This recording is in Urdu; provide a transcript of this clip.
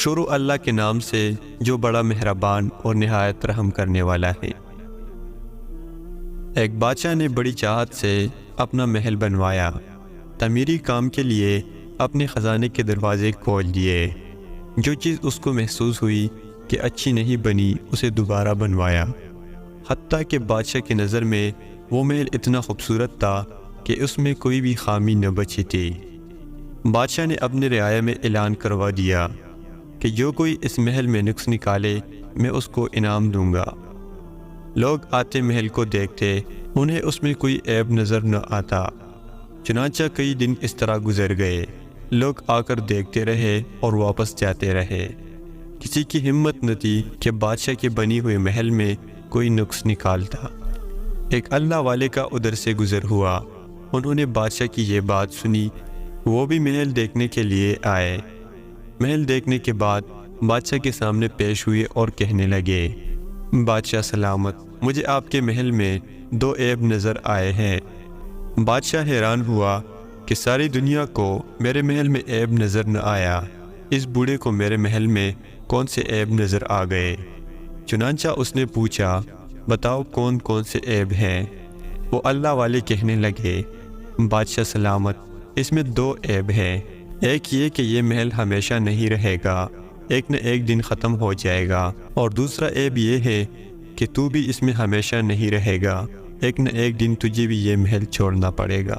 شروع اللہ کے نام سے جو بڑا مہربان اور نہایت رحم کرنے والا ہے۔ ایک بادشاہ نے بڑی چاہت سے اپنا محل بنوایا، تعمیری کام کے لیے اپنے خزانے کے دروازے کھول دیے۔ جو چیز اس کو محسوس ہوئی کہ اچھی نہیں بنی اسے دوبارہ بنوایا، حتیٰ کہ بادشاہ کی نظر میں وہ محل اتنا خوبصورت تھا کہ اس میں کوئی بھی خامی نہ بچی تھی۔ بادشاہ نے اپنے رعایا میں اعلان کروا دیا کہ جو کوئی اس محل میں نقص نکالے میں اس کو انعام دوں گا۔ لوگ آتے محل کو دیکھتے، انہیں اس میں کوئی عیب نظر نہ آتا۔ چنانچہ کئی دن اس طرح گزر گئے، لوگ آ کر دیکھتے رہے اور واپس جاتے رہے۔ کسی کی ہمت نہ تھی کہ بادشاہ کے بنی ہوئے محل میں کوئی نقص نکالتا۔ ایک اللہ والے کا ادھر سے گزر ہوا، انہوں نے بادشاہ کی یہ بات سنی، وہ بھی محل دیکھنے کے لیے آئے۔ محل دیکھنے کے بعد بادشاہ کے سامنے پیش ہوئے اور کہنے لگے، بادشاہ سلامت، مجھے آپ کے محل میں 2 عیب نظر آئے ہیں۔ بادشاہ حیران ہوا کہ ساری دنیا کو میرے محل میں عیب نظر نہ آیا، اس بوڑھے کو میرے محل میں کون سے عیب نظر آ گئے؟ چنانچہ اس نے پوچھا، بتاؤ کون کون سے عیب ہیں؟ وہ اللہ والے کہنے لگے، بادشاہ سلامت، اس میں 2 عیب ہیں۔ ایک یہ کہ یہ محل ہمیشہ نہیں رہے گا، ایک نہ ایک دن ختم ہو جائے گا، اور دوسرا عیب یہ ہے کہ تو بھی اس میں ہمیشہ نہیں رہے گا، ایک نہ ایک دن تجھے بھی یہ محل چھوڑنا پڑے گا۔